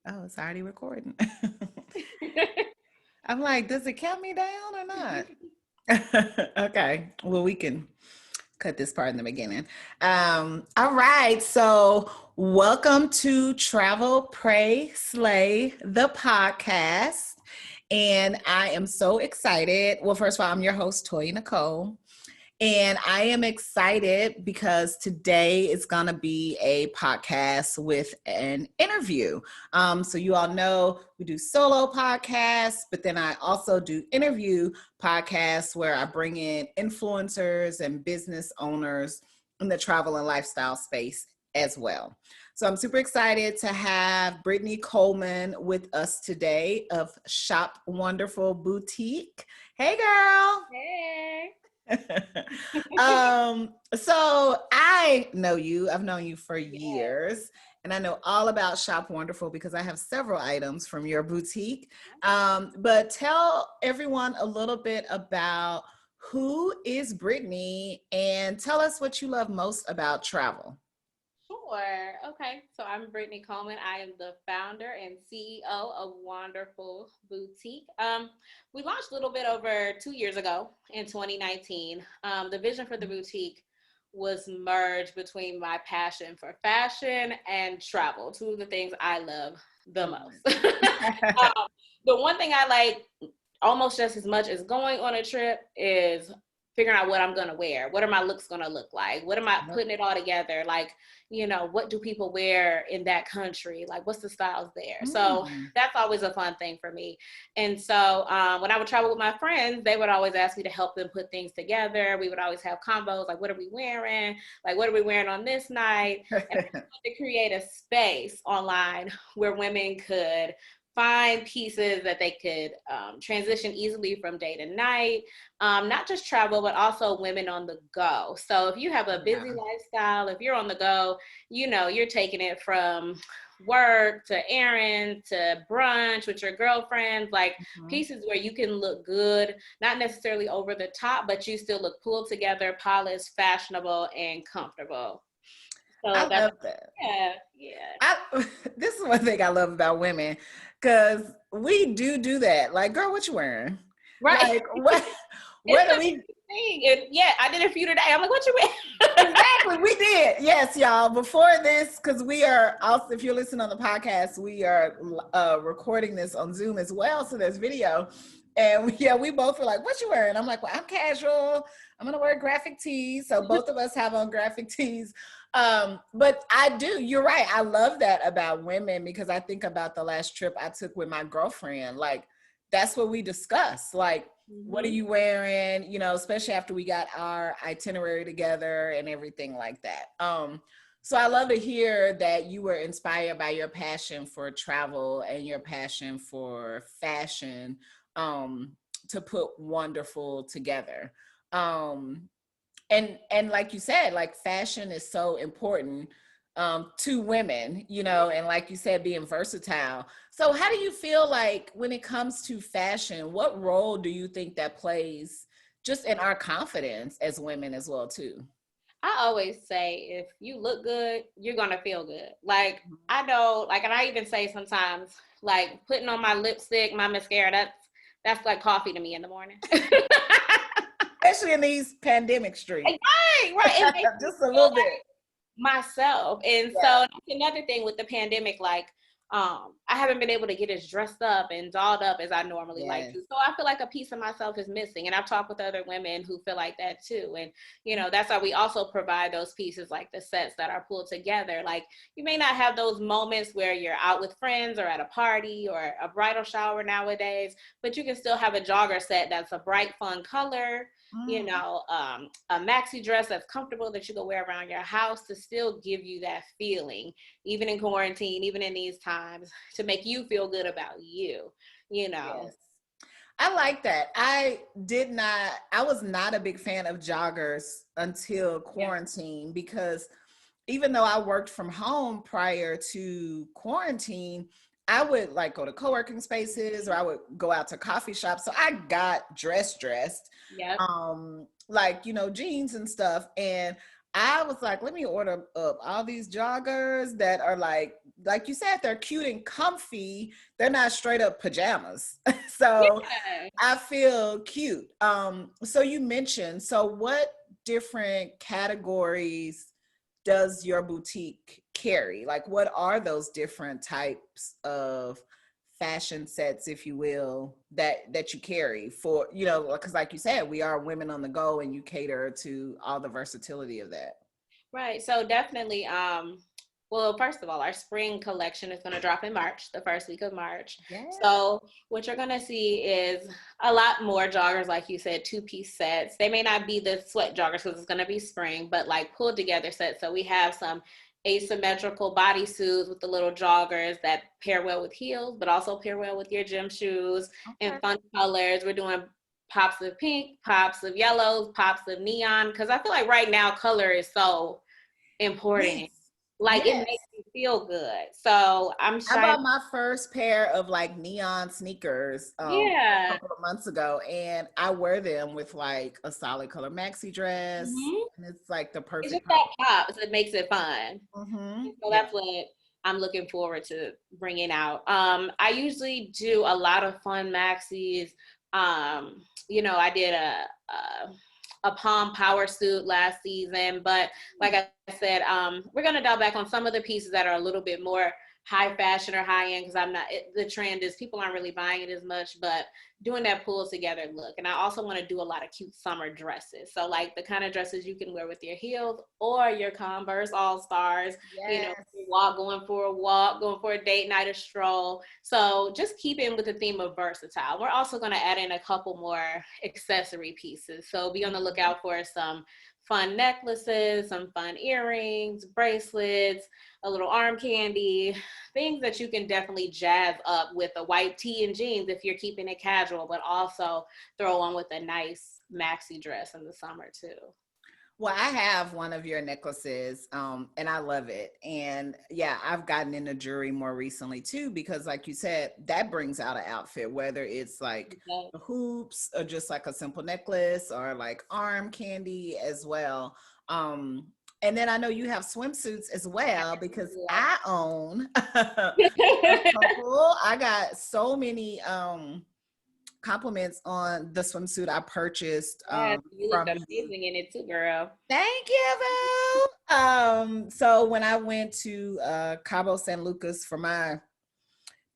Oh, it's already recording. I'm like, does it count me down or not? Okay. Well, we can cut this part in the beginning. All right. So, welcome to Travel, Pray, Slay, the podcast. And I am so excited. Well, first of all, I'm your host, Toya Nicole. And I am excited because today is going to be a podcast with an interview. So, you all know we do solo podcasts, but then I also do interview podcasts where I bring in influencers and business owners in the travel and lifestyle space as well. So, I'm super excited to have Brittany Coleman with us today of Shop Wanderful Boutique. Hey, girl. Hey. So I know you. I've known you for Yeah. years, and I know all about Shop Wonderful because I have several items from your boutique. But tell everyone a little bit about who is Brittany and tell us what you love most about travel. Sure. Okay. So I'm Brittany Coleman. I am the founder and CEO of Wanderful Boutique. We launched a little bit over 2 years ago in 2019. The vision for the boutique was merged between my passion for fashion and travel, two of the things I love the Love most. The one thing I like almost just as much as going on a trip is figuring out what I'm gonna wear. What are my looks gonna look like? What am I Yep. putting it all together? Like, what do people wear in that country? Like, what's the styles there? So Mm. that's always a fun thing for me. And so when I would travel with my friends, they would always ask me to help them put things together. We would always have combos like, what are we wearing? Like, what are we wearing on this night? And I wanted to create a space online where women could find pieces that they could transition easily from day to night, not just travel, but also women on the go. So if you have a busy Yeah. lifestyle, if you're on the go, you're taking it from work to errands to brunch with your girlfriends, like Mhm. pieces where you can look good, not necessarily over the top, but you still look pulled together, polished, fashionable, and comfortable. I So that's, love that. yeah, yeah. I this is one thing I love about women because we do that. Like, girl, what you wearing? Right. Like, what? It's What are a we? thing. And yeah, I did it for you today. I'm like, what you wear? Exactly, we did. Yes, y'all. Before this, because we are also, if you're listening on the podcast, we are recording this on Zoom as well. So there's video. And yeah, we both were like, what you wearing? I'm like, well, I'm casual. I'm going to wear graphic tees. So both of us have on graphic tees. But I do, you're right. I love that about women because I think about the last trip I took with my girlfriend. Like, that's what we discussed. Like, what are Hmm. you wearing, especially after we got our itinerary together and everything like that. So I love to hear that you were inspired by your passion for travel and your passion for fashion, um to put wonderful together. Um and like you said, like fashion is so important to women, and like you said, being versatile. So how do you feel like when it comes to fashion, what role do you think that plays just in our confidence as women as well too? I always say if you look good, you're gonna feel good. Like I know, like, and I even say sometimes, like putting on my lipstick, my mascara, that's like coffee to me in the morning. Especially in these pandemic streets. Right, right. It makes me Just a feel little bit. myself. And so Yeah. that's another thing with the pandemic, like I haven't been able to get as dressed up and dolled up as I normally like Yes. to. So I feel like a piece of myself is missing. And I've talked with other women who feel like that too. And that's why we also provide those pieces like the sets that are pulled together. Like you may not have those moments where you're out with friends or at a party or a bridal shower nowadays, but you can still have a jogger set that's a bright, fun color, Mm. a maxi dress that's comfortable that you can wear around your house to still give you that feeling, even in quarantine, even in these times, to make you feel good about you, you know. Yes. I like that. I was not a big fan of joggers until Yeah. quarantine because even though I worked from home prior to quarantine, I would like go to co-working spaces or Mhm. I would go out to coffee shops. So I got dressed, Yep. like, jeans and stuff. And I was like, let me order up all these joggers that are like like you said, they're cute and comfy. They're not straight up pajamas. So Yeah. I feel cute. So you mentioned, so what different categories does your boutique carry? Like, what are those different types of fashion sets, if you will, that you carry for, you know, because like you said, we are women on the go and you cater to all the versatility of that. Right. So definitely, well, first of all, our spring collection is going to drop in March, the first week of March. Yeah. So what you're going to see is a lot more joggers, like you said, two-piece sets. They may not be the sweat joggers because it's going to be spring, but like pulled together sets. So we have some asymmetrical bodysuits with the little joggers that pair well with heels, but also pair well with your gym shoes in fun colors. We're doing pops of pink, pops of yellows, pops of neon, because I feel like right now color is so important. Yes. Like it Yes. makes you feel good. So I'm I shining. bought my first pair of like neon sneakers a Yeah. couple of months ago, and I wear them with like a solid color maxi dress, Mm-hmm. and it's like the It's perfect just that combination. pop, so it makes it fun. Mm-hmm. And so Yeah. that's what I'm looking forward to bringing out. I usually do a lot of fun maxis. I did a palm power suit last season, but like I said, we're gonna dial back on some of the pieces that are a little bit more high fashion or high end because the trend is people aren't really buying it as much, but doing that pull together look. And I also want to do a lot of cute summer dresses. So like the kind of dresses you can wear with your heels or your Converse All Stars, Yes. going for a walk, going for a date night, a stroll. So just keeping with the theme of versatile. We're also going to add in a couple more accessory pieces. So be on the lookout for some fun necklaces, some fun earrings, bracelets, a little arm candy, things that you can definitely jazz up with a white tee and jeans if you're keeping it casual, but also throw on with a nice maxi dress in the summer too. Well, I have one of your necklaces, and I love it. And yeah, I've gotten into jewelry more recently too, because like you said, that brings out an outfit, whether it's like Okay. the hoops or just like a simple necklace or like arm candy as well. Um, and then I know you have swimsuits as well, because I own a couple. I got so many compliments on the swimsuit I purchased Yes, you looked from you. amazing in it too, girl. Thank you, Boo. So when I went to Cabo San Lucas for my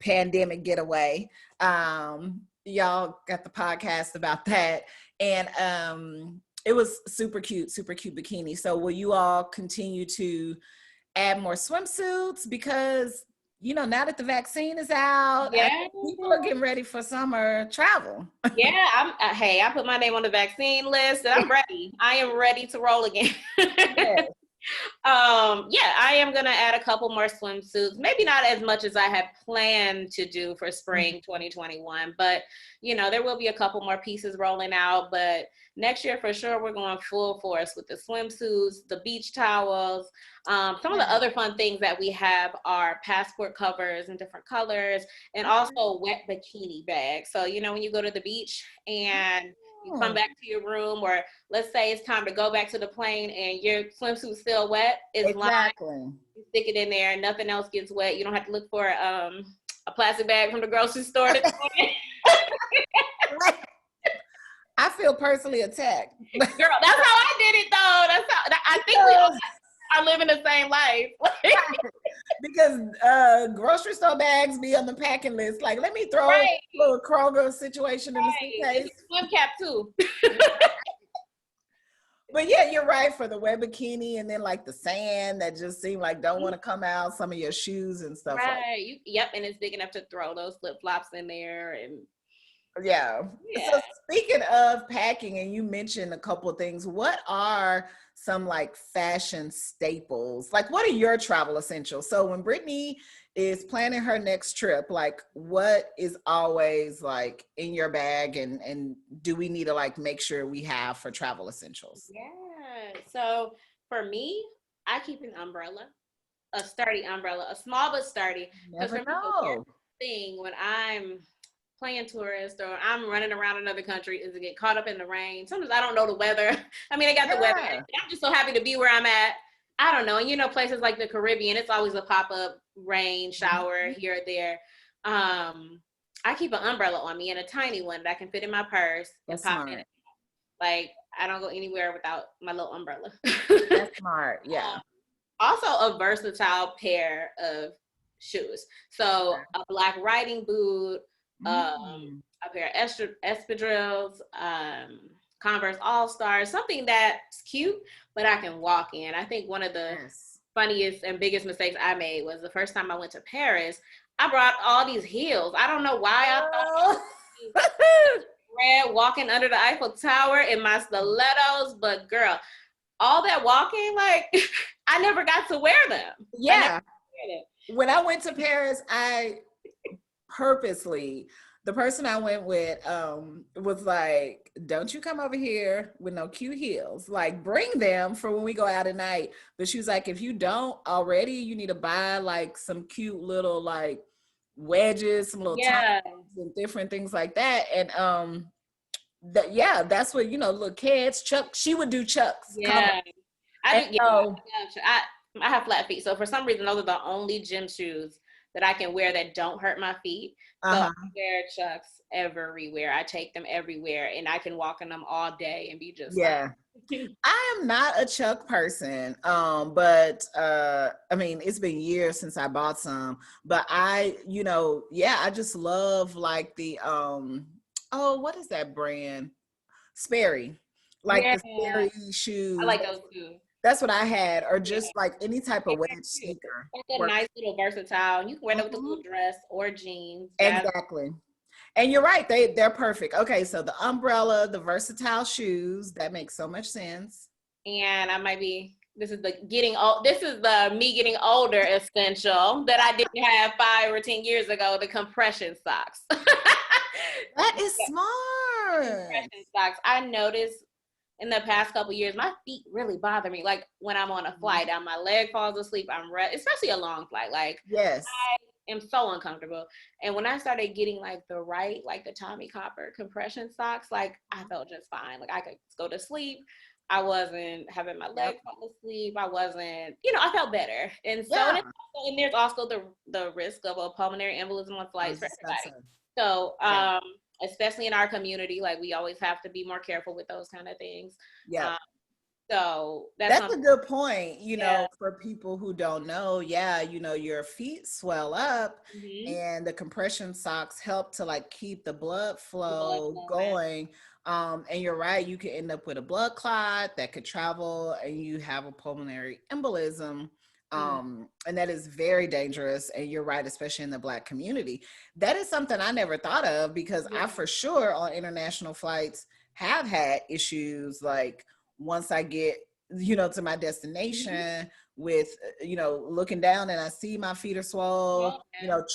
pandemic getaway, y'all got the podcast about that. And it was super cute bikini. So will you all continue to add more swimsuits? Because now that the vaccine is out, I Yeah. think people are getting ready for summer travel. Yeah, hey, I put my name on the vaccine list and I'm ready. I am ready to roll again. Yes. Yeah, I am gonna add a couple more swimsuits. Maybe not as much as I had planned to do for spring 2021, but there will be a couple more pieces rolling out. But next year for sure, we're going full force with the swimsuits, the beach towels. Some of the other fun things that we have are passport covers in different colors, and also wet bikini bags. So when you go to the beach and you come back to your room, or let's say it's time to go back to the plane and your swimsuit's still wet, it's lined, Exactly. you stick it in there, nothing else gets wet. You don't have to look for a plastic bag from the grocery store. I feel personally attacked. Girl, that's how I did it though. That's how I think we all are living the same life. Because grocery store bags be on the packing list. Like, let me throw a little Kroger situation in the suitcase. Swim cap too. But yeah, you're right, for the wet bikini, and then like the sand that just seem like don't want to come out, some of your shoes and stuff. Right. Yep, and it's big enough to throw those flip flops in there. And yeah. So speaking of packing, and you mentioned a couple of things, what are some like fashion staples? Like, what are your travel essentials? So when Brittany is planning her next trip, like what is always like in your bag, and do we need to like make sure we have for travel essentials? Yeah. So for me, I keep an umbrella, a sturdy umbrella, a small but sturdy. Because for me, the worst thing when I'm playing tourist or I'm running around another country is to get caught up in the rain. Sometimes I don't know the weather. I mean, I got the weather. I'm just so happy to be where I'm at. I don't know. And you know, places like the Caribbean, it's always a pop-up rain shower here or there. I keep an umbrella on me and a tiny one that I can fit in my purse and That's pop smart. in it. Like, I don't go anywhere without my little umbrella. That's smart. Yeah. Also a versatile pair of shoes. So a black riding boot, a pair of espadrilles, Converse All-Stars, something that's cute, but I can walk in. I think one of the funniest and biggest mistakes I made was the first time I went to Paris. I brought all these heels. I don't know why I thought red walking under the Eiffel Tower in my stilettos, but girl, all that walking, like I never got to wear them. Yeah. When I went to Paris, I purposely, the person I went with was like, don't you come over here with no cute heels. Like, bring them for when we go out at night. But she was like, if you don't already, you need to buy like some cute little like wedges, some little tops and different things like that. And that's what, you know, little kids, Chuck, she would do Chucks. Yeah. I have flat feet. So for some reason, those are the only gym shoes that I can wear that don't hurt my feet. So I wear Chucks everywhere. I take them everywhere and I can walk in them all day and be just I am not a Chuck person. But I mean, it's been years since I bought some, but I just love like the what is that brand? Sperry. Like the Sperry shoes. I like those too. That's what I had, or just like any type of wedge sneaker. It's a nice little versatile. You can wear them with a little dress or jeans. Exactly. And you're right, they're perfect. Okay, so the umbrella, the versatile shoes, that makes so much sense. And this is the me getting older essential that I didn't have 5 or 10 years ago, the compression socks. That is smart. Compression socks. I noticed in the past couple of years, my feet really bother me. Like when I'm on a flight, my leg falls asleep. Especially a long flight. Like I am so uncomfortable. And when I started getting like the Tommy Copper compression socks, like I felt just fine. Like I could go to sleep. I wasn't having my leg fall asleep. I wasn't, I felt better. And so, and there's also the risk of a pulmonary embolism on flights for everybody. So, especially in our community, like we always have to be more careful with those kind of things. So that's a good point, for people who don't know. Your feet swell up and the compression socks help to like keep the blood flow going. And you're right, you could end up with a blood clot that could travel and you have a pulmonary embolism. And that is very dangerous. And you're right, especially in the Black community. That is something I never thought of because I for sure on international flights have had issues like once I get, to my destination with, looking down and I see my feet are swollen,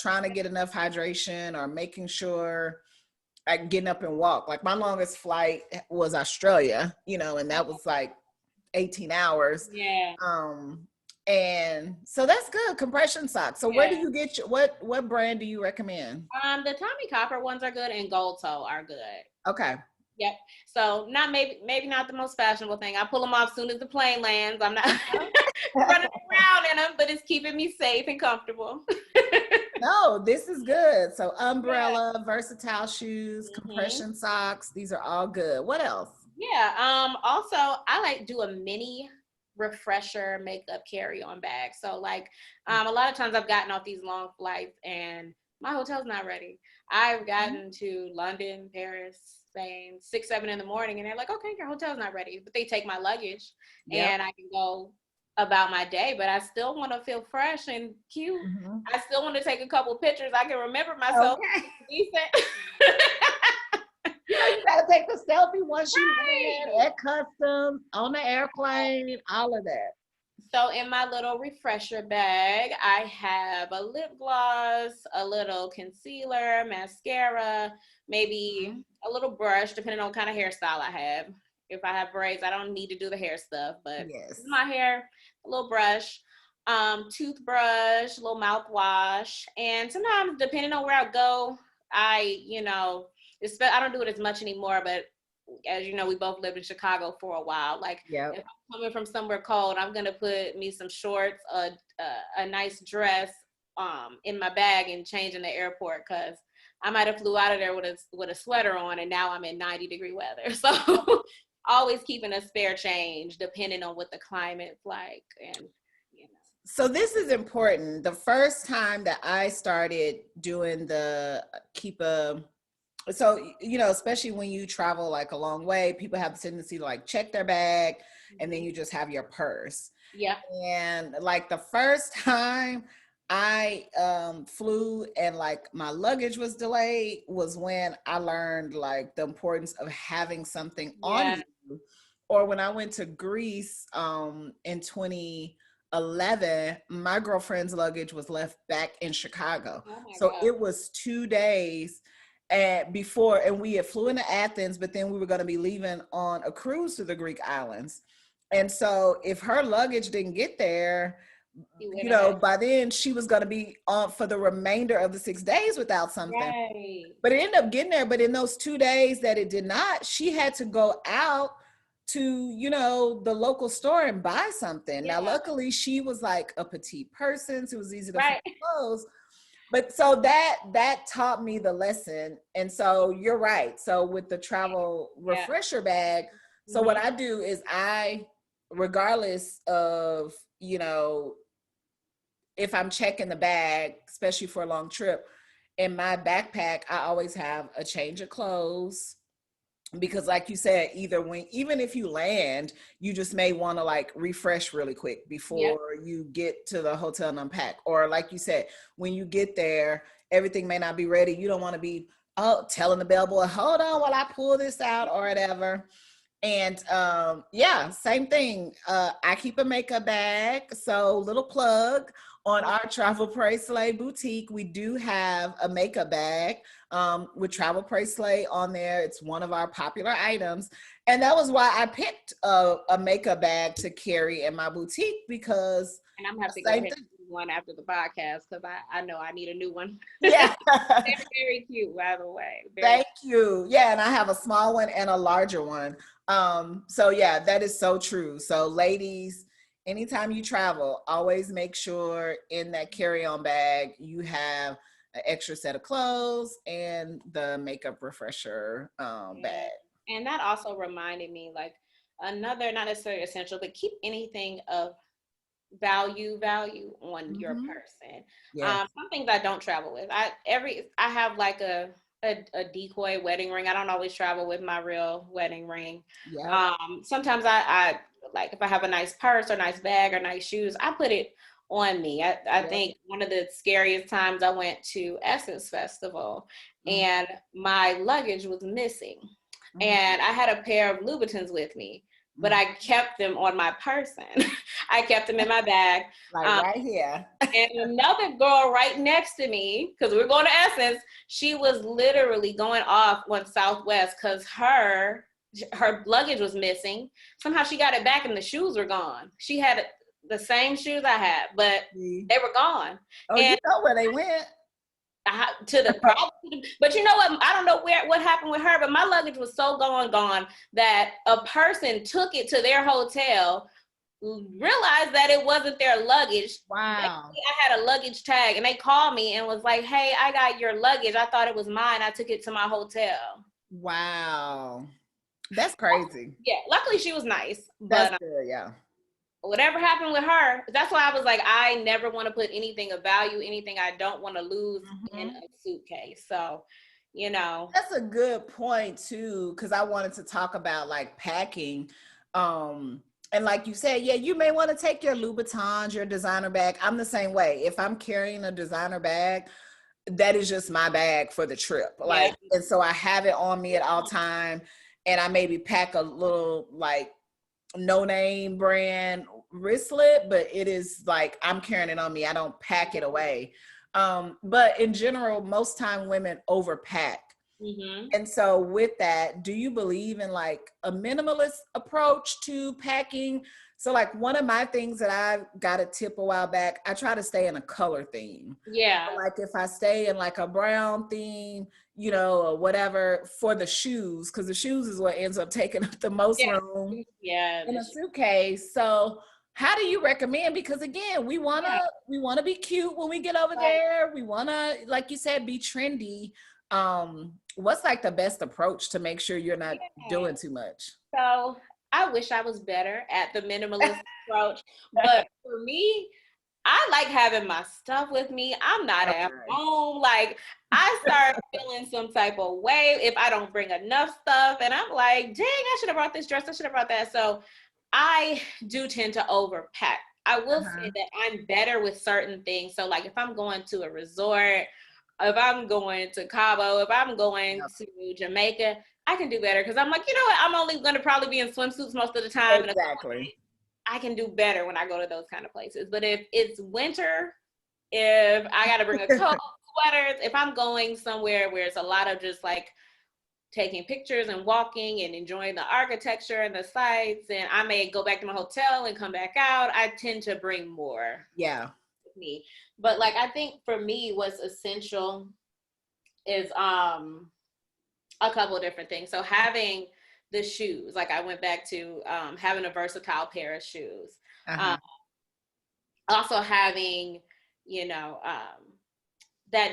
trying to get enough hydration or making sure I'm getting up and walk. Like my longest flight was Australia, and that was like 18 hours. And so that's good. Compression socks. So where do you get what brand do you recommend? The Tommy Copper ones are good and Gold Toe are good. Okay. Yep. So maybe not the most fashionable thing. I pull them off as soon as the plane lands. I'm not running around in them, but it's keeping me safe and comfortable. No, this is good. So umbrella, versatile shoes, compression socks. These are all good. What else? Also, I like do a mini refresher makeup carry-on bag. So like a lot of times I've gotten off these long flights and my hotel's not ready. I've gotten to London, Paris, Spain, 6, 7 in the morning and they're like, okay, your hotel's not ready. But they take my luggage and I can go about my day, but I still want to feel fresh and cute. I still want to take a couple pictures. I can remember myself decent. You gotta take the selfie once you land at customs, on the airplane, all of that. So in my little refresher bag, I have a lip gloss, a little concealer, mascara, maybe a little brush, depending on what kind of hairstyle I have. If I have braids, I don't need to do the hair stuff, but my hair, a little brush, toothbrush, a little mouthwash. And sometimes, depending on where I go, I don't do it as much anymore, but as you know, we both lived in Chicago for a while. Like if I'm coming from somewhere cold, I'm gonna put me some shorts, a nice dress, in my bag and change in the airport, because I might have flew out of there with a sweater on, and now I'm in 90-degree weather. So always keeping a spare change depending on what the climate's like, and you know. So this is important. The first time that I started doing the keep a, so, you know, especially when you travel like a long way, people have a tendency to like check their bag and then you just have your purse. Yeah. And like the first time I flew and like my luggage was delayed was when I learned like the importance of having something on Yeah. you. Or when I went to Greece in 2011, my girlfriend's luggage was left back in Chicago. Oh my So God. it was 2 days before, and we had flew into Athens, but then we were going to be leaving on a cruise to the Greek islands. And so if her luggage didn't get there, you know, by then she was going to be on for the remainder of the 6 days without something. Right. But it ended up getting there. But in those 2 days that it did not, she had to go out to, you know, the local store and buy something. Yeah. Now, luckily, she was like a petite person, so it was easy to Right. find clothes. But so that taught me the lesson. And so you're right. So with the travel refresher bag, so what I do is regardless of, you know, if I'm checking the bag, especially for a long trip, in my backpack, I always have a change of clothes. Because like you said, even if you land, you just may want to like refresh really quick before you get to the hotel and unpack. Or like you said, when you get there, everything may not be ready. You don't want to be telling the bellboy, hold on while I pull this out or whatever. And same thing. I keep a makeup bag. So little plug on our Travel Slay boutique. We do have a makeup bag with Travel Slay on there. It's one of our popular items. And that was why I picked a makeup bag to carry in my boutique, because and I'm gonna have to go ahead and do one after the podcast, because I know I need a new one. Yeah. They're very cute, by the way. Thank you. Yeah, and I have a small one and a larger one. So yeah, that is so true. So ladies, anytime you travel, always make sure in that carry-on bag you have an extra set of clothes and the makeup refresher bag. And that also reminded me, like, another, not necessarily essential, but keep anything of value on your person. Some things I don't travel with. I have like a decoy wedding ring. I don't always travel with my real wedding ring. Sometimes I like, if I have a nice purse or nice bag or nice shoes, I put it on me. I think one of the scariest times, I went to Essence Festival and my luggage was missing. And I had a pair of Louboutins with me, but I kept them on my person. I kept them in my bag. Like right here. And another girl right next to me, because we were going to Essence, she was literally going off on Southwest because her luggage was missing. Somehow she got it back and the shoes were gone. She had the same shoes I had, but they were gone. Oh, and you know where they went. To the problem. But you know what? I don't know what happened with her, but my luggage was so gone that a person took it to their hotel, realized that it wasn't their luggage. Wow. I had a luggage tag, and they called me and was like, hey, I got your luggage. I thought it was mine. I took it to my hotel. Wow. That's crazy. Yeah. Luckily she was nice. That's good, yeah. Whatever happened with her, that's why I was like, I never want to put anything of value, anything I don't want to lose in a suitcase. So, you know. That's a good point too, because I wanted to talk about like packing. And like you said, yeah, you may want to take your Louboutins, your designer bag. I'm the same way. If I'm carrying a designer bag, that is just my bag for the trip. Like, and so I have it on me at all time. And I maybe pack a little like no name brand wristlet, but it is like I'm carrying it on me. I don't pack it away. But in general, most time women overpack. And so with that, do you believe in like a minimalist approach to packing So like one of my things that I got a tip a while back, I try to stay in a color theme. Yeah. So like if I stay in like a brown theme, you know, or whatever for the shoes, because the shoes is what ends up taking up the most room Yeah. in a suitcase. So how do you recommend? Because again, we wanna be cute when we get over there. We wanna, like you said, be trendy. What's like the best approach to make sure you're not doing too much? So I wish I was better at the minimalist approach, but for me, I like having my stuff with me. I'm not at home. Like I start feeling some type of way if I don't bring enough stuff, and I'm like, dang, I should have brought this dress. I should have brought that. So I do tend to overpack. I will say that I'm better with certain things. So like if I'm going to a resort, if I'm going to Cabo, if I'm going to Jamaica, I can do better because I'm like, you know what? I'm only going to probably be in swimsuits most of the time. Exactly. I can do better when I go to those kind of places. But if it's winter, if I got to bring a coat, sweaters, if I'm going somewhere where it's a lot of just like taking pictures and walking and enjoying the architecture and the sights, and I may go back to my hotel and come back out, I tend to bring more. Yeah. With me. But like I think for me what's essential is a couple of different things. So having the shoes, like I went back to having a versatile pair of shoes. Also having, you know, that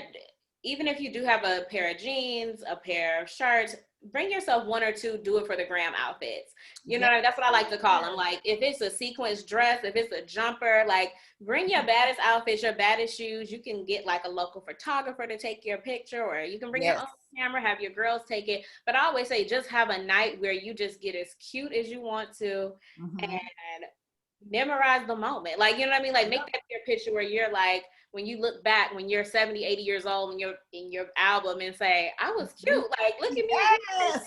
even if you do have a pair of jeans, a pair of shirts, bring yourself one or two do it for the gram outfits. You know, that's what I like to call them. Like if it's a sequence dress, if it's a jumper, like bring your baddest outfits, your baddest shoes. You can get like a local photographer to take your picture, or you can bring your own camera, have your girls take it. But I always say just have a night where you just get as cute as you want to and memorize the moment. Like, you know what I mean? Like make that your picture where you're like, when you look back, when you're 70, 80 years old, when you're in your album and say, I was cute. Like, look at me. Yes.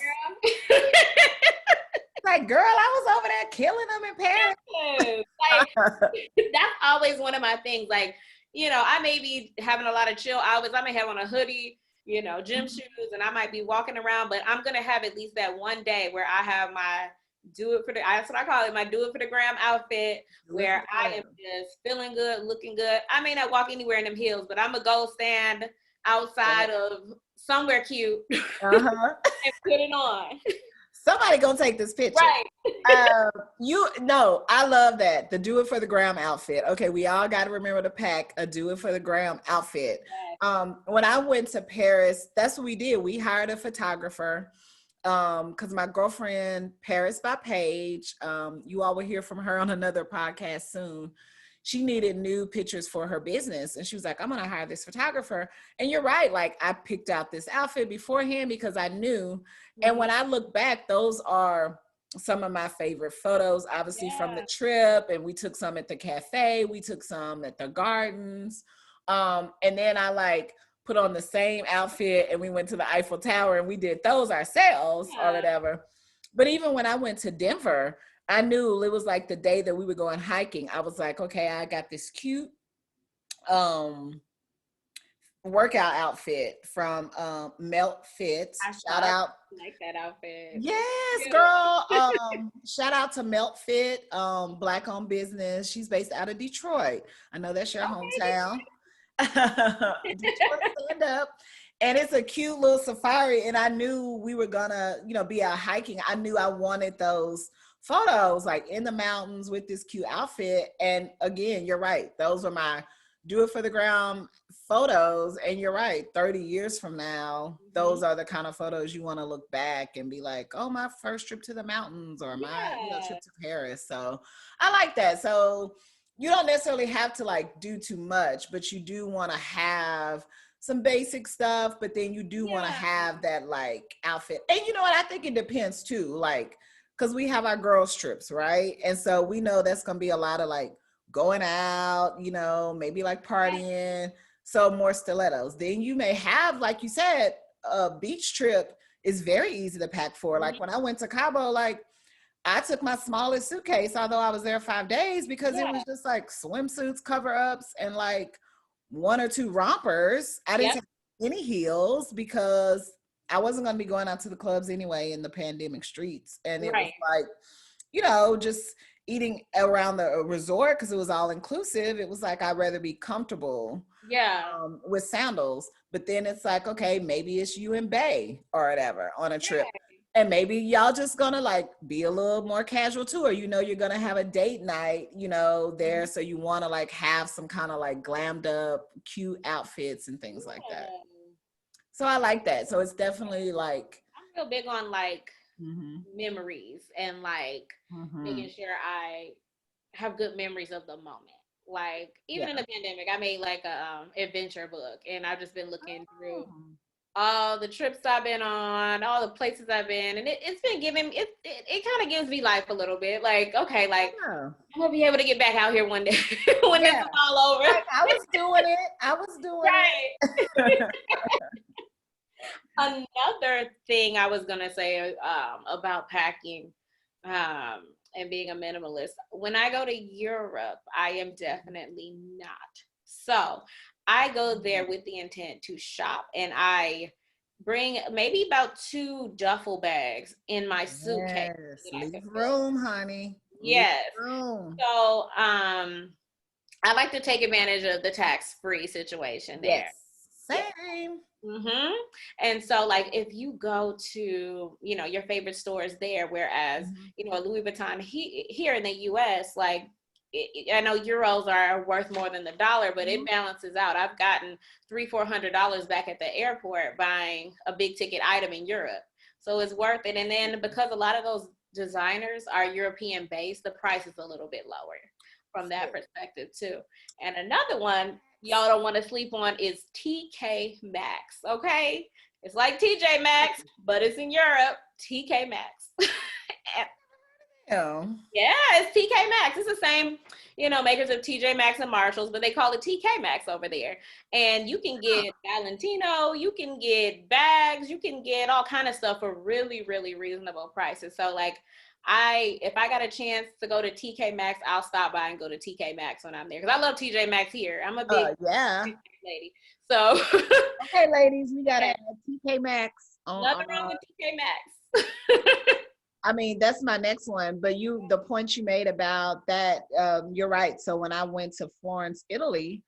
Like, girl, I was over there killing them in Paris. Yes. Like, that's always one of my things. Like, you know, I may be having a lot of chill hours. I may have on a hoodie, you know, gym shoes, and I might be walking around, but I'm going to have at least that one day where I have my that's what I call it, my do it for the gram outfit, where I am just feeling good, looking good. I may not walk anywhere in them heels, but I'm gonna go stand outside of somewhere cute and put it on. Somebody gonna take this picture. Right. I love that. The do it for the gram outfit. Okay, we all got to remember to pack a do it for the gram outfit. When I went to Paris, that's what we did. We hired a photographer. Because my girlfriend, Paris by Paige, you all will hear from her on another podcast soon. She needed new pictures for her business. And she was like, I'm going to hire this photographer. And you're right. Like I picked out this outfit beforehand because I knew. And when I look back, those are some of my favorite photos, obviously from the trip. And we took some at the cafe. We took some at the gardens. And then I like put on the same outfit and we went to the Eiffel Tower and we did those ourselves or whatever. But even when I went to Denver, I knew it was like the day that we were going hiking. I was like, okay, I got this cute workout outfit from Melt Fits. Shout out. I like that outfit. Yes, girl. Shout out to Melt Fit, Black owned business. She's based out of Detroit. I know that's your hometown. Detroit stand up. And it's a cute little safari. And I knew we were gonna, be out hiking. I knew I wanted those photos like in the mountains with this cute outfit. And again, you're right. Those are my do it for the ground photos. And you're right. 30 years from now, those are the kind of photos you want to look back and be like, oh, my first trip to the mountains or my trip to Paris. So I like that. So you don't necessarily have to like do too much, but you do want to have some basic stuff, but then you do want to have that like outfit. And you know what? I think it depends too, like, because we have our girls trips, right? And so we know that's going to be a lot of like going out, maybe like partying. So more stilettos. Then you may have, like you said, a beach trip is very easy to pack for. Like when I went to Cabo, like I took my smallest suitcase, although I was there 5 days, because it was just like swimsuits, cover-ups, and like 1 or 2 rompers. I didn't take any heels because I wasn't going to be going out to the clubs anyway in the pandemic streets. And it was like, just eating around the resort because it was all inclusive. It was like I'd rather be comfortable with sandals. But then it's like, okay, maybe it's you and Bay or whatever on a trip. And maybe y'all just gonna like be a little more casual too, or you're gonna have a date night, there. So you wanna like have some kind of like glammed up, cute outfits and things like that. So I like that. So it's definitely like I'm real big on like memories and like making sure I have good memories of the moment. Like even in the pandemic, I made like a adventure book, and I've just been looking through all the trips I've been on, all the places I've been, and it's been giving it kind of gives me life a little bit. Like, okay, like I'm gonna be able to get back out here one day when this is all over. Like, I was doing it. Another thing I was gonna say about packing and being a minimalist, when I go to Europe, I am definitely not. So I go there with the intent to shop, and I bring maybe about 2 duffel bags in my suitcase. Leave room, honey. Yes. Room. So I like to take advantage of the tax-free situation there. Yes. Same. And so like if you go to your favorite stores there, whereas Louis Vuitton here in the US, like I know euros are worth more than the dollar, but it balances out. I've gotten $300-400 back at the airport buying a big ticket item in Europe, so it's worth it. And then because a lot of those designers are European based, the price is a little bit lower from that perspective too. And another one y'all don't want to sleep on is TK Maxx. Okay, it's like TJ Maxx, but it's in Europe. TK Maxx. Yeah, it's TK Maxx. It's the same, makers of TJ Maxx and Marshalls, but they call it TK Maxx over there. And you can get Valentino, you can get bags, you can get all kind of stuff for really, really reasonable prices. So like if I got a chance to go to TK Maxx, I'll stop by and go to TK Maxx when I'm there, because I love TJ Maxx here. I'm a big lady. So okay, ladies, we gotta add TK Maxx. Nothing wrong with TK Maxx. I mean, that's my next one. But the point you made about that, you're right. So when I went to Florence, Italy,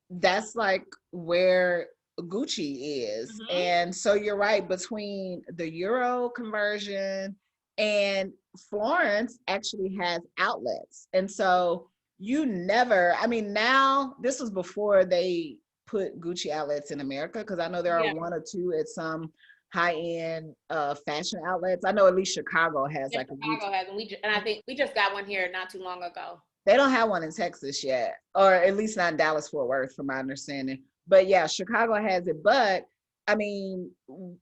that's like where Gucci is. And so you're right, between the euro conversion and Florence actually has outlets. And so now this was before they put Gucci outlets in America, because I know there are 1 or 2 at some high-end fashion outlets. I know at least Chicago has like Chicago has, and I think we just got one here not too long ago. They don't have one in Texas yet, or at least not Dallas Fort Worth, from my understanding. But yeah, Chicago has it. But I mean,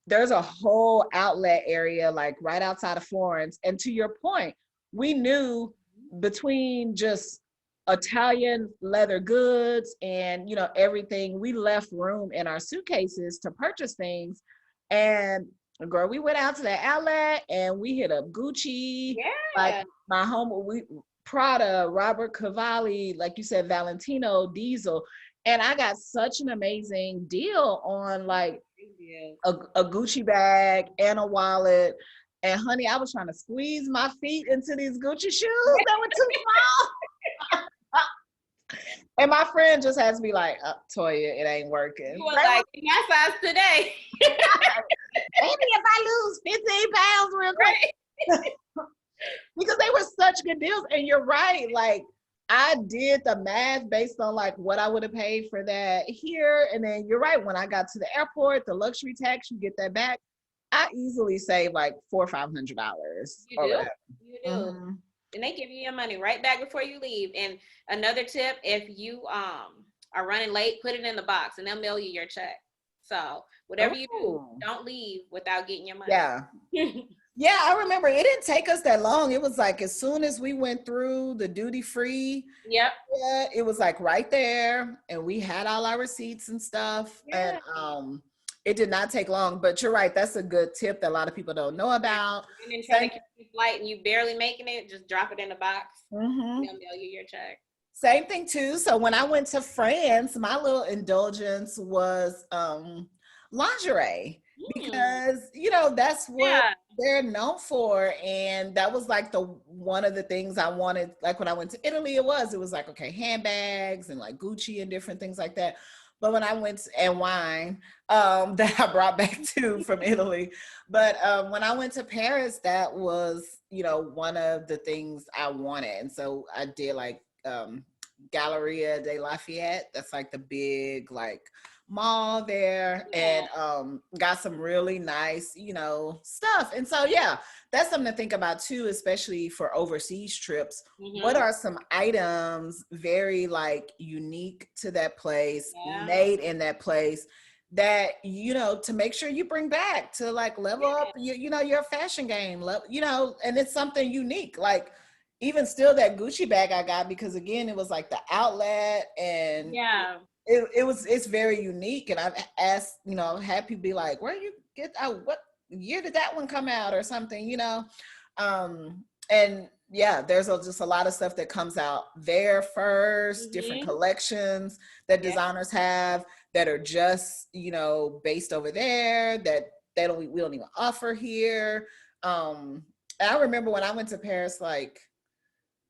there's a whole outlet area like right outside of Florence. And to your point, we knew between just Italian leather goods and everything, we left room in our suitcases to purchase things. And girl, we went out to the outlet and we hit up Gucci, like my home, Prada, Robert Cavalli, like you said, Valentino, Diesel. And I got such an amazing deal on like a Gucci bag and a wallet. And honey, I was trying to squeeze my feet into these Gucci shoes that were too small. And my friend just has to be like, Toya, it ain't working. You was like, my size today. Maybe if I lose 15 pounds real quick. Because they were such good deals. And you're right, like I did the math based on like what I would have paid for that here. And then you're right, when I got to the airport, the luxury tax, you get that back. I easily saved like $400 or $500. You do? You do. And they give you your money right back before you leave. And another tip, if you are running late, put it in the box and they'll mail you your check. So whatever you do, don't leave without getting your money. Yeah. Yeah, I remember it didn't take us that long. It was like as soon as we went through the duty free, it was like right there, and we had all our receipts and stuff. And it did not take long. But you're right, that's a good tip that a lot of people don't know about. And then try to get your flight and you barely making it, just drop it in the box. And they'll mail you your check. Same thing too. So when I went to France, my little indulgence was lingerie, because that's what they're known for. And that was like the one of the things I wanted. Like when I went to Italy, it was like, okay, handbags and like Gucci and different things like that. But when I went and wine, that I brought back too from Italy. But when I went to Paris, that was, one of the things I wanted. And so I did like Galleria de Lafayette. That's like the big like mall there, and got some really nice, stuff. And so yeah, that's something to think about too, especially for overseas trips. What are some items very like unique to that place, made in that place, that to make sure you bring back to like level up your fashion game, and it's something unique, like even still that Gucci bag I got, because again it was like the outlet, and it's very unique. And I've asked, had people be like, where you get out, what year did that one come out or something, and yeah, there's just a lot of stuff that comes out there first, different collections that designers have that are just, based over there, that we don't even offer here. I remember when I went to Paris, like,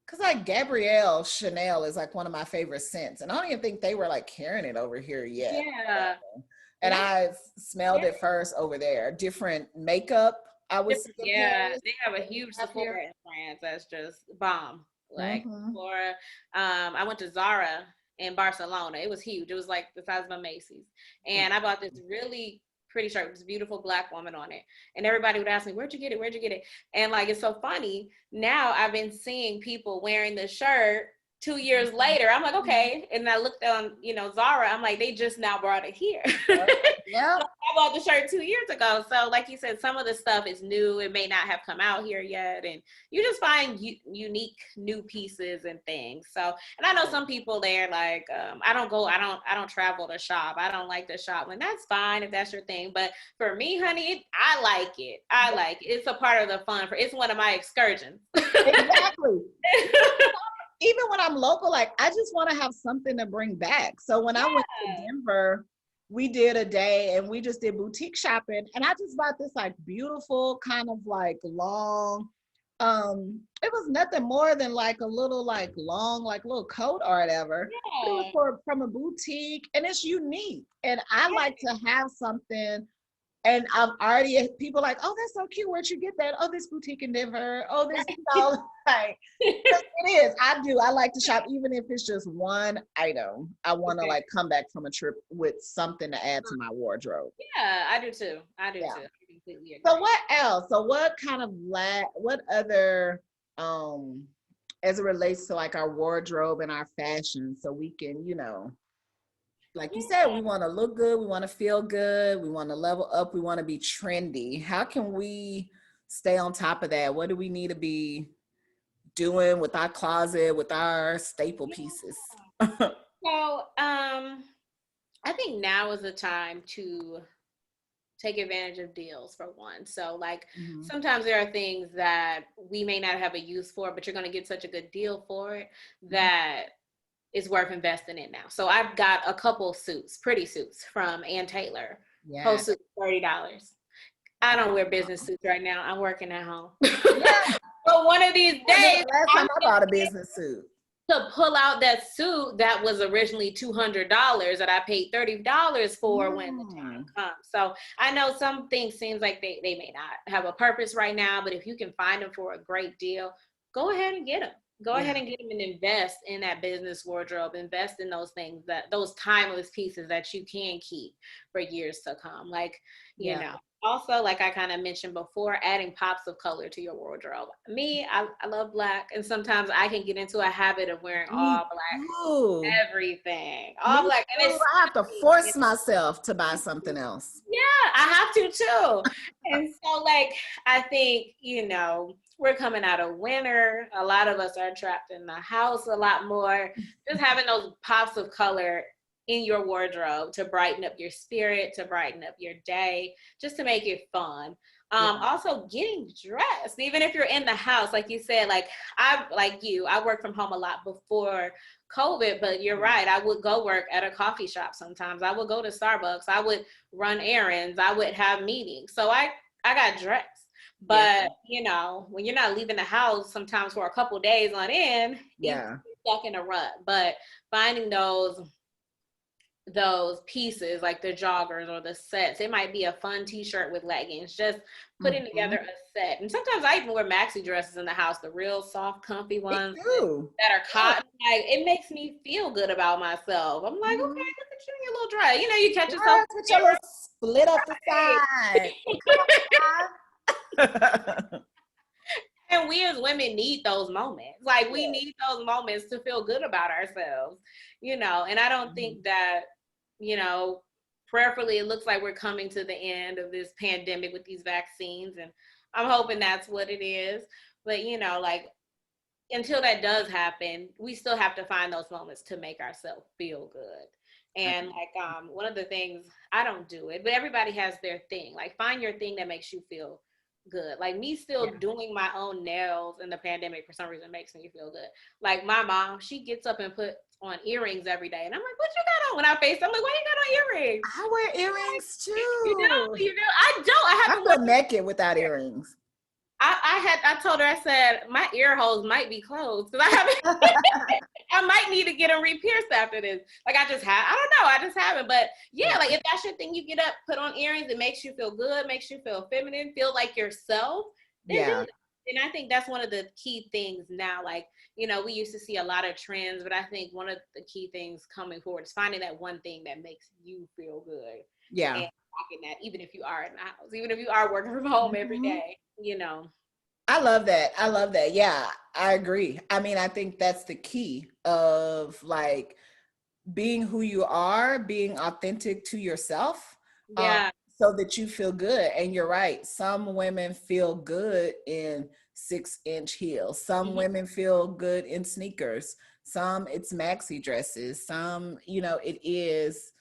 because like Gabrielle Chanel is like one of my favorite scents, and I don't even think they were like carrying it over here yet. Yeah. And I smelled it first over there. Different makeup, I would say. Yeah, they have a huge Sephora in France that's just bomb. Like Sephora. I went to Zara in Barcelona. It was huge. It was like the size of a Macy's. And I bought this really pretty shirt with this beautiful Black woman on it. And everybody would ask me, where'd you get it? Where'd you get it? And like, it's so funny. Now I've been seeing people wearing the shirt 2 years later. I'm like, okay. And I looked on, Zara. I'm like, they just now brought it here. Yeah. So I bought the shirt 2 years ago. So like you said, some of the stuff is new. It may not have come out here yet. And you just find unique new pieces and things. So, and I know some people there, like, I don't travel to shop. I don't like to shop. And that's fine if that's your thing. But for me, honey, I like it. It's a part of the fun. It's one of my excursions. Exactly. Even when I'm local, like I just want to have something to bring back. So when I went to Denver, we did a day and we just did boutique shopping, and I just bought this like beautiful kind of like long, it was nothing more than like a little like long like little coat or whatever. But it was from a boutique, and it's unique, and I like to have something. And I've already, people like, oh, that's so cute. Where'd you get that? Oh, this boutique in Denver. Oh, this, like, it is. I like to shop, even if it's just one item. I want to like come back from a trip with something to add to my wardrobe. Yeah, I do too. too. I completely agree. So what else? So what kind of what other, as it relates to like our wardrobe and our fashion, so we can, like you said, we want to look good, we want to feel good, we want to level up, we want to be trendy. How can we stay on top of that? What do we need to be doing with our closet, with our staple pieces? So, I think now is the time to take advantage of deals, for one. So like sometimes there are things that we may not have a use for, but you're going to get such a good deal for it that is worth investing in now. So I've got a couple suits, pretty suits from Ann Taylor. Yeah. Whole suit, $30. I don't wear business suits right now. I'm working at home. But one of these days, last time I bought a business suit, to pull out that suit that was originally $200 that I paid $30 for when the time comes. So I know some things seems like they may not have a purpose right now, but if you can find them for a great deal, go ahead and get them. Go ahead and get them and invest in that business wardrobe. Invest in those things, those timeless pieces that you can keep for years to come. Like, you know, also, like I kind of mentioned before, adding pops of color to your wardrobe. Me, I love Black, and sometimes I can get into a habit of wearing all Black, everything, all Black. And I have to force myself to buy something else. Yeah, I have to too. And so, like, I think, we're coming out of winter. A lot of us are trapped in the house a lot more. Just having those pops of color in your wardrobe to brighten up your spirit, to brighten up your day, just to make it fun. Also getting dressed, even if you're in the house, like you said, like I work from home a lot before COVID, but you're right. I would go work at a coffee shop sometimes. I would go to Starbucks. I would run errands. I would have meetings. So I got dressed. But, you know, when you're not leaving the house sometimes for a couple days on end, you're stuck in a rut. But finding those pieces like the joggers or the sets, it might be a fun t-shirt with leggings, just putting together a set. And sometimes I even wear maxi dresses in the house, the real soft comfy ones that are cotton. Like, it makes me feel good about myself. I'm like, okay, look at you in your little dress, you know, you catch yourself with your little split up the side. And we as women need those moments. Like, we need those moments to feel good about ourselves, you know. And I don't think that, you know, prayerfully, it looks like we're coming to the end of this pandemic with these vaccines. And I'm hoping that's what it is. But, you know, like, until that does happen, we still have to find those moments to make ourselves feel good. And like, one of the things, I don't do it, but everybody has their thing. Like, find your thing that makes you feel good. Like, me still doing my own nails in the pandemic for some reason makes me feel good. Like, my mom, she gets up and puts on earrings every day, and I'm like, what you got on? When I face, I'm like, why you got on earrings? I wear earrings too. You know, I don't. I feel naked without earrings. I told her, I said, my ear holes might be closed because I haven't. I might need to get them re-pierced after this. Like, I don't know. I just haven't. But yeah, like, if that's your thing, you get up, put on earrings, it makes you feel good, makes you feel feminine, feel like yourself. Then do that. And I think that's one of the key things now. Like, you know, we used to see a lot of trends, but I think one of the key things coming forward is finding that one thing that makes you feel good. Yeah. And rocking that, even if you are in the house, even if you are working from home every day, you know. I love that. Yeah, I agree. I mean, I think that's the key of like being who you are, being authentic to yourself. Yeah. So that you feel good. And you're right. Some women feel good in 6-inch heels. Some women feel good in sneakers. Some it's maxi dresses. Some, you know, it is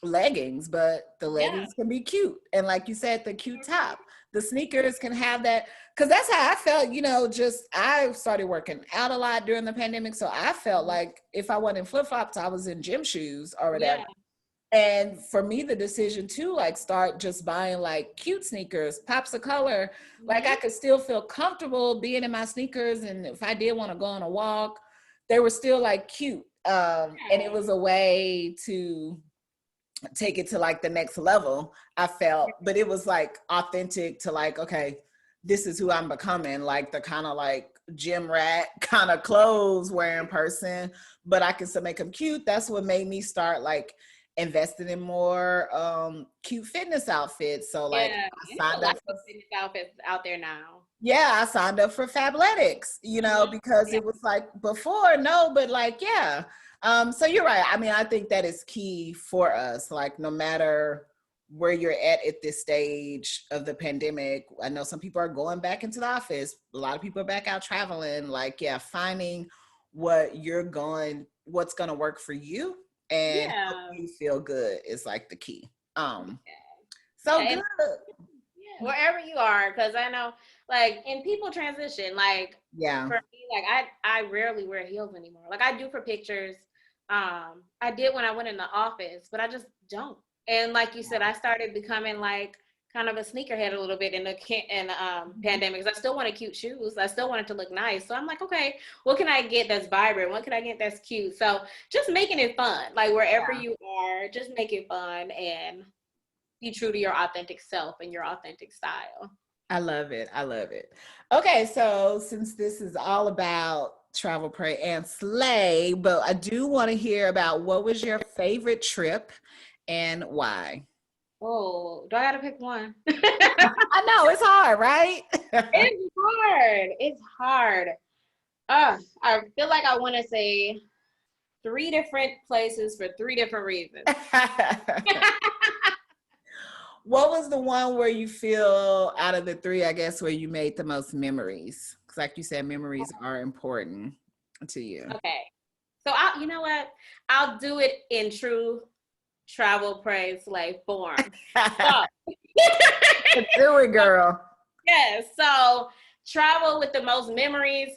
leggings, but the leggings can be cute. And like you said, the cute top. The sneakers can have that, because that's how I felt, you know, I started working out a lot during the pandemic. So I felt like if I wasn't in flip-flops, I was in gym shoes or whatever. And for me, the decision to like start just buying like cute sneakers, pops of color, like I could still feel comfortable being in my sneakers. And if I did want to go on a walk, they were still like cute. And it was a way to take it to like the next level, I felt, but it was like authentic to like, okay, this is who I'm becoming, like the kind of like gym rat kind of clothes wearing person, but I can still make them cute. That's what made me start like investing in more cute fitness outfits. So like I signed up for fitness outfits out there now. Yeah, I signed up for Fabletics, you know, because it was like before, no, but like, yeah. So you're right. I mean, I think that is key for us, like no matter where you're at this stage of the pandemic. I know some people are going back into the office. A lot of people are back out traveling. Like, yeah, finding what's going to work for you and help you feel good is like the key. So good. Wherever you are, because I know, like, and people transition. Like, for me, like I rarely wear heels anymore. Like, I do for pictures. I did when I went in the office, but I just don't. And like you said, I started becoming like kind of a sneakerhead a little bit in the pandemic. Because I still wanted cute shoes. I still wanted to look nice. So I'm like, okay, what can I get that's vibrant? What can I get that's cute? So just making it fun. Like, wherever you are, just make it fun and be true to your authentic self and your authentic style. I love it. I love it. Okay, so since this is all about travel, pray, and slay, but I do want to hear about what was your favorite trip and why? Oh, do I gotta pick one? I know, it's hard, right? It's hard. It's hard. I feel like I want to say 3 different places for 3 different reasons. What was the one where you feel out of the 3, I guess, where you made the most memories? Because like you said, memories are important to you. Okay. So you know what? I'll do it in true travel praise slay form. So, do it, girl. Yes. So travel with the most memories.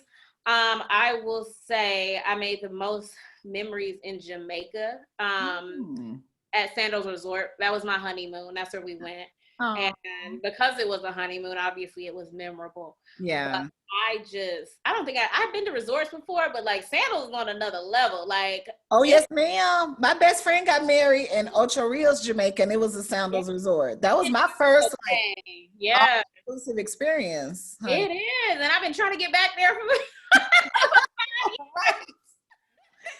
I will say I made the most memories in Jamaica. At Sandals Resort. That was my honeymoon. That's where we went. Oh, And because it was a honeymoon, obviously it was memorable. But yeah. I don't think I've been to resorts before, but like Sandals is on another level. Like Oh, it's yes, ma'am. My best friend got married in Ocho Rios, Jamaica, and it was a Sandals resort. That was my first like okay. Yeah, all-inclusive experience, honey. it is. And I've been trying to get back there for Right.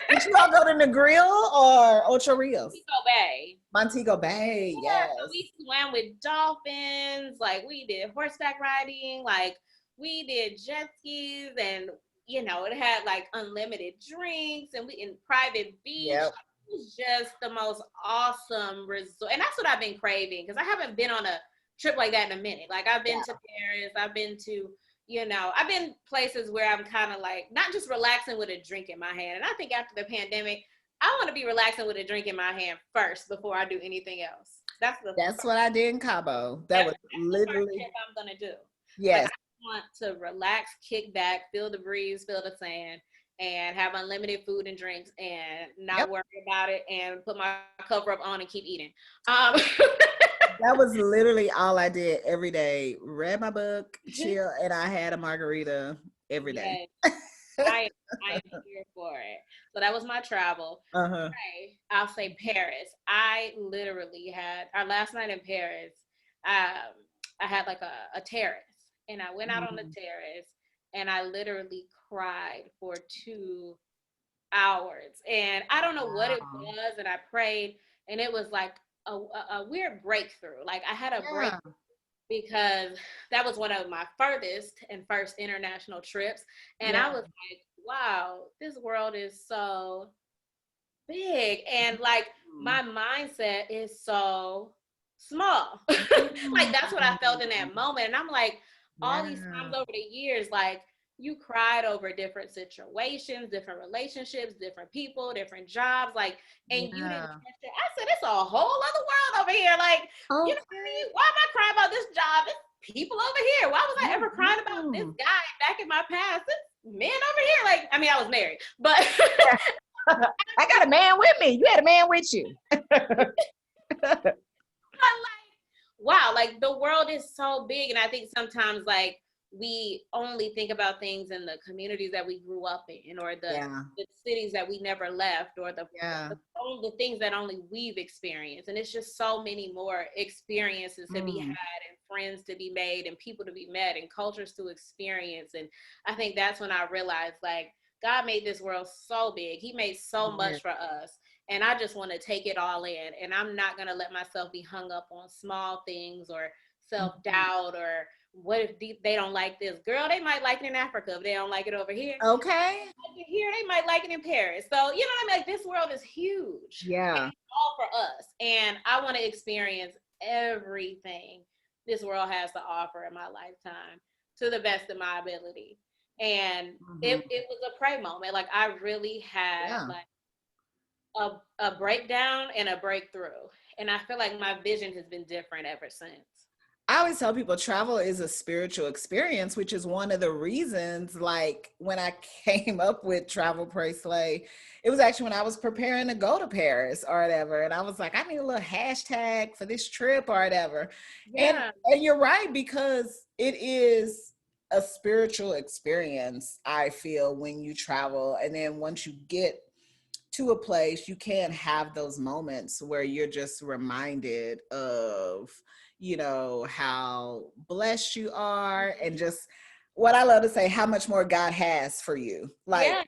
Did you all go to Negril or Ocho Rios? Montego Bay. Montego Bay, Yeah, so yes. we swam with dolphins, like we did horseback riding, like we did jet skis, and it had like unlimited drinks and we in private beach. Yep. It was just the most awesome resort. And that's what I've been craving because I haven't been on a trip like that in a minute. Like I've been to Paris, I've been to I've been places where I'm kind of like not just relaxing with a drink in my hand. And I think after the pandemic, I want to be relaxing with a drink in my hand first before I do anything else. That's what I did in Cabo. That was the first literally, tip I'm gonna do. Like yes. I want to relax, kick back, feel the breeze, feel the sand, and have unlimited food and drinks, and not Yep. worry about it, and put my cover up on and keep eating. That was literally all I did every day. Read my book, chill, and I had a margarita every day. Yes, I am here for it. So that was my travel. Uh-huh. Okay, I'll say Paris. I literally had our last night in Paris. I had like a terrace, and I went out on the terrace, and I literally cried for 2 hours, and I don't know what it Wow. was, and I prayed, and it was like a weird breakthrough. Like I had a break Yeah. because that was one of my furthest and first international trips. And I Yeah. was like, wow, this world is so big. And like my mindset is so small. Like that's what I felt in that moment. And I'm like, all these Yeah. times over the years, like you cried over different situations, different relationships, different people, different jobs, like, and you didn't Yeah. catch it. I said, it's a whole other world over here. Like, you know what I Okay. mean? Why am I crying about this job? It's people over here. Why was I ever crying about this Mhm. guy back in my past? This men over here. Like, I mean, I was married, but I got a man with me. You had a man with you. like, wow, like the world is so big. And I think sometimes like we only think about things in the communities that we grew up in or Yeah. the cities that we never left or Yeah. the things that only we've experienced. And it's just so many more experiences to be had and friends to be made and people to be met and cultures to experience. And I think that's when I realized like God made this world so big. He made so Yeah. much for us. And I just want to take it all in. And I'm not going to let myself be hung up on small things or self-doubt or what if they don't like this? Girl, they might like it in Africa, but they don't like it over here. Okay. Here, they might like it in Paris. So, you know what I mean? Like, this world is huge. Yeah. It's all for us. And I want to experience everything this world has to offer in my lifetime to the best of my ability. And it was a pray moment. Like, I really had like a breakdown and a breakthrough. And I feel like my vision has been different ever since. I always tell people travel is a spiritual experience, which is one of the reasons, like when I came up with Travel Pray Slay, it was actually when I was preparing to go to Paris or whatever. And I was like, I need a little hashtag for this trip or whatever. Yeah. And you're right, because it is a spiritual experience, I feel, when you travel. And then once you get to a place, you can have those moments where you're just reminded of, how blessed you are, and just what I love to say, how much more God has for you. Like, Yeah.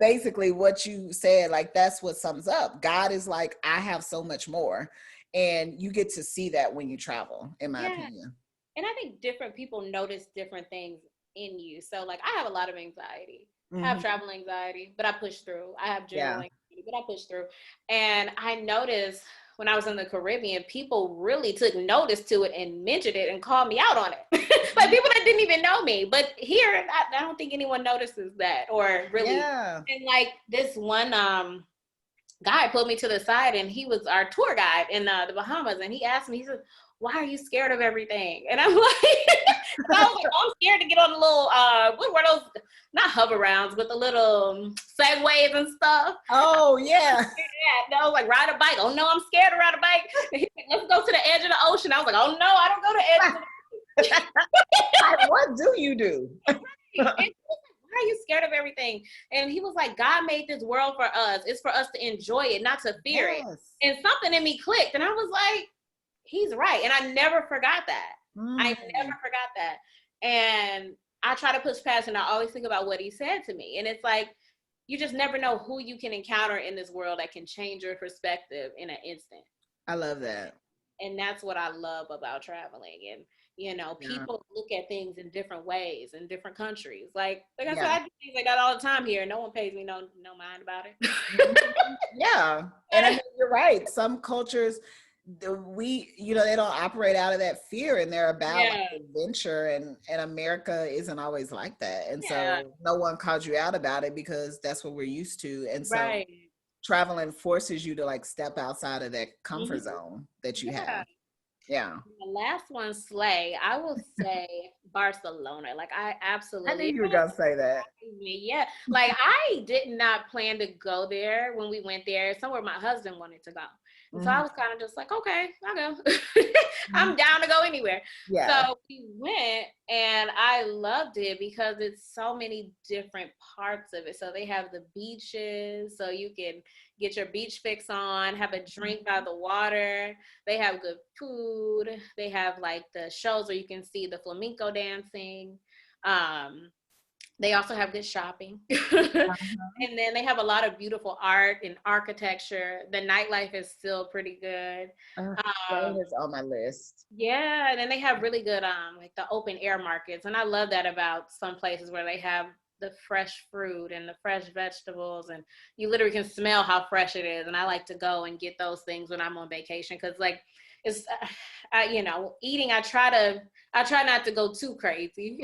basically what you said, like that's what sums up. God is like, I have so much more. And you get to see that when you travel, in my opinion. And I think different people notice different things in you. So like I have a lot of anxiety. I have travel anxiety, but I push through. I have general anxiety, but I push through. And I noticed when I was in the Caribbean, people really took notice to it and mentioned it and called me out on it. Like people that didn't even know me. But here, I don't think anyone notices that or really. Yeah. And like this one guy pulled me to the side, and he was our tour guide in the Bahamas. And he asked me, he said, "Why are you scared of everything?" And I'm like, I was like, oh, I'm scared to get on the little, what were those, not hover rounds, but the little segways and stuff. Oh, yeah. Yeah, no, like ride a bike. Oh no, I'm scared to ride a bike. And he said, let's go to the edge of the ocean. I was like, oh no, I don't go to the edge of the Like, what do you do? and he was like, why are you scared of everything? And he was like, God made this world for us. It's for us to enjoy it, not to fear it. And something in me clicked, and I was like, he's right. And I never forgot that. I never forgot that. And I try to push past, and I always think about what he said to me. And it's like, you just never know who you can encounter in this world that can change your perspective in an instant. I love that. And that's what I love about traveling. And, you know, people look at things in different ways in different countries. Like I said, I do things like that all the time here. No one pays me no mind about it. Yeah. And I mean, you're right. Some cultures, they don't operate out of that fear, and they're about like, adventure, and America isn't always like that. And so no one calls you out about it because that's what we're used to. And so traveling forces you to like step outside of that comfort zone that you have. Yeah. The last one, Slay, I will say Barcelona. Like I absolutely. I knew you were gonna say that. Yeah. Like I did not plan to go there when we went there. Somewhere my husband wanted to go. And so I was kind of just like, okay, I'll go. I'm down to go anywhere. Yeah. So we went, and I loved it because it's so many different parts of it. So they have the beaches, so you can get your beach fix on, have a drink by the water. They have good food. They have like the shows where you can see the flamenco dancing. They also have good shopping. And then they have a lot of beautiful art and architecture. The nightlife is still pretty good. That is on my list. Yeah, and then they have really good like the open air markets. And I love that about some places where they have the fresh fruit and the fresh vegetables, and you literally can smell how fresh it is. And I like to go and get those things when I'm on vacation, because like it's eating, I try not to go too crazy,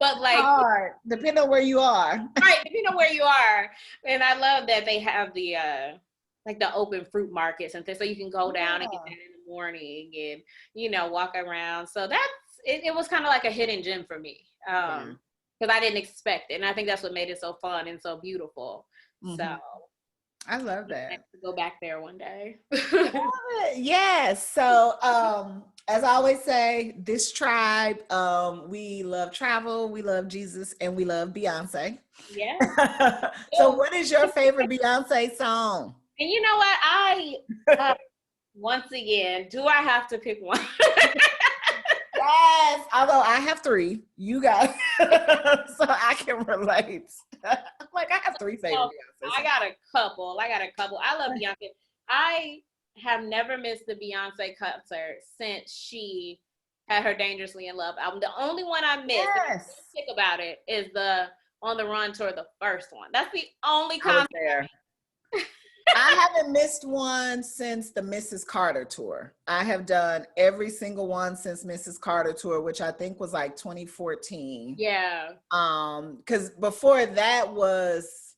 but like hard, depending on where you are. Right, depending on where you are. And I love that they have the like the open fruit markets and things, so you can go down and get that in the morning and walk around. So that's it was kind of like a hidden gem for me, because I didn't expect it, and I think that's what made it so fun and so beautiful. So I love that. I have to go back there one day. Yes. So as I always say, this tribe, we love travel, we love Jesus, and we love Beyonce. Yeah. So what is your favorite Beyonce song? And you know what? I once again, do I have to pick one? Yes, although I have three. You got so I can relate. I'm like, I have three favorite Beyonce. I got a couple. I love Beyonce. I have never missed the Beyonce concert since she had her Dangerously in Love album. The only one I missed, yes, think about it, is the On the Run tour, the first one. That's the only concert. I haven't missed one since the Mrs. Carter tour. I have done every single one since Mrs. Carter tour, which I think was like 2014. Yeah. Because before that was,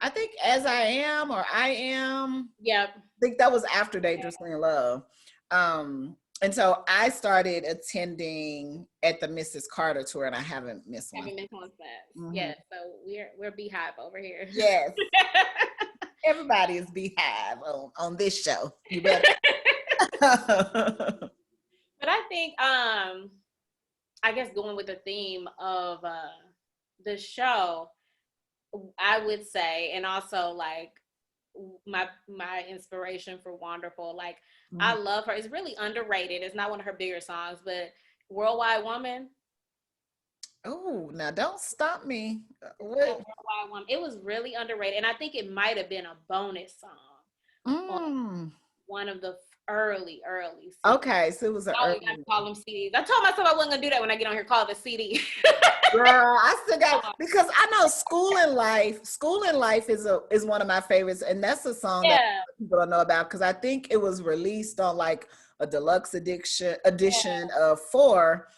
I think As I Am or I Am. Yep. I think that was after Dangerously in Love. And so I started attending at the Mrs. Carter tour, and I haven't missed one. Yeah, so we're Beehive over here. Yes. Everybody is Beehive on this show. You better. But I think, I guess going with the theme of the show, I would say, and also like my inspiration for Wanderful, like I love her. It's really underrated. It's not one of her bigger songs, but Worldwide Woman. Oh, now don't stop me. It was really underrated, and I think it might have been a bonus song on one of the early CDs. Okay, so it was an early. I call them CDs. I told myself I wasn't gonna do that when I get on here. Call it a CD. Girl, I still got, because I know School in Life is one of my favorites, and that's a song that people don't know about, because I think it was released on like a deluxe edition of 4.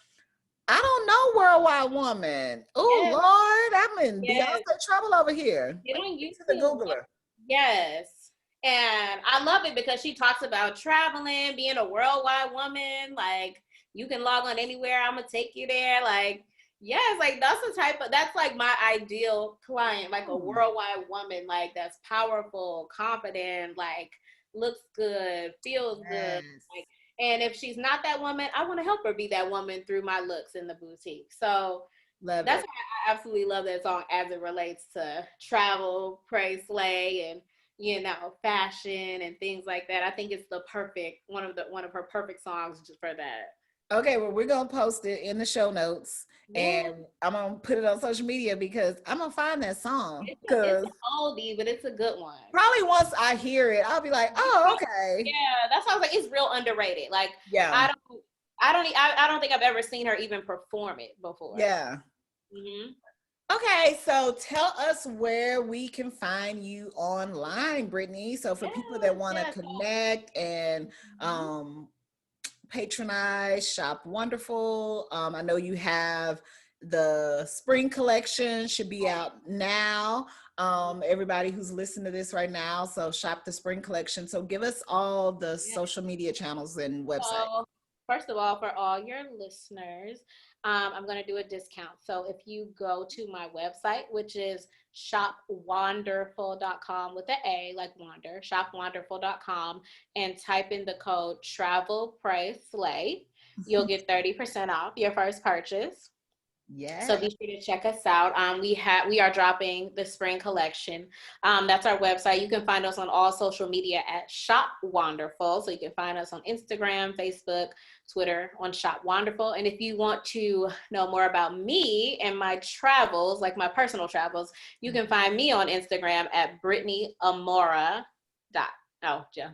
I don't know Worldwide Woman. Oh, Lord, I'm in Beyonce trouble over here. Get on YouTube. The Googler. Yes. And I love it because she talks about traveling, being a worldwide woman. Like, you can log on anywhere. I'm going to take you there. Like, yes, like that's like my ideal client, like a worldwide woman, like that's powerful, confident, like looks good, feels good. Like, and if she's not that woman, I want to help her be that woman through my looks in the boutique. So that's why I absolutely love that song as it relates to travel, pray, slay, and fashion and things like that. I think it's the perfect one of her perfect songs just for that. Okay, well, we're gonna post it in the show notes, Yeah. and I'm gonna put it on social media because I'm gonna find that song. It's Because an oldie, but it's a good one. probably once I hear it, I'll be like, "Oh, okay." Yeah, that sounds like it's real underrated. Like, Yeah, I don't think I've ever seen her even perform it before. yeah. Mm-hmm. Okay, so tell us where we can find you online, Brittany. So for people that want to connect and patronize Shop Wanderful, I know you have the spring collection should be out now. Everybody who's listening to this right now, so shop the spring collection. So give us all the social media channels and website. So, first of all, for all your listeners, I'm going to do a discount. So if you go to my website, which is shopwanderful.com with the A, like wander, shopwanderful.com, and type in the code travel, pray, slay, you'll get 30% off your first purchase. Yeah. So be sure to check us out. We are dropping the spring collection. That's our website. You can find us on all social media at Shop Wanderful. So you can find us on Instagram, Facebook, Twitter on Shop Wanderful. And if you want to know more about me and my travels, like my personal travels, you can find me on Instagram at Brittany Amora.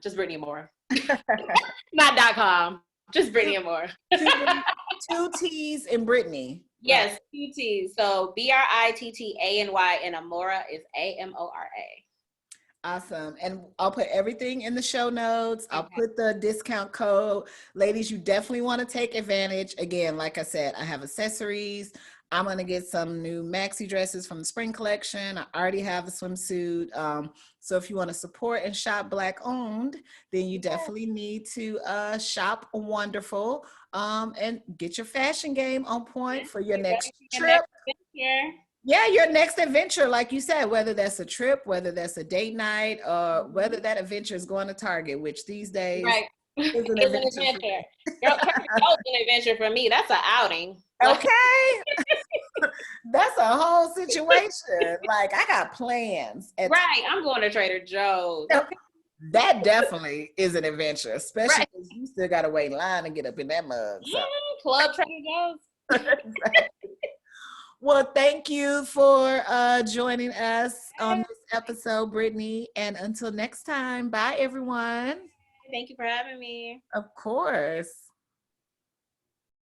Just Brittany Amora. Not .com. Just Brittany Amora. Two T's in Brittany. Yes, right. 2 T's. So Brittany and Amora is Amora. Awesome. And I'll put everything in the show notes. I'll put the discount code. Ladies, you definitely want to take advantage. Again, like I said, I have accessories. I'm going to get some new maxi dresses from the spring collection. I already have a swimsuit. So if you want to support and shop Black owned, then you definitely need to shop Wanderful and get your fashion game on point for your next trip. Yeah, your next adventure, like you said, whether that's a trip, whether that's a date night, or whether that adventure is going to Target, which these days is an adventure. Girl, an adventure for me. That's an outing. Okay. That's a whole situation. Like, I got plans. I'm going to Trader Joe's. Okay. That definitely is an adventure, especially because you still got to wait in line to get up in that mug. So. Club Trader Joe's. Well, thank you for joining us on this episode, Brittany. And until next time, bye, everyone. Thank you for having me. Of course.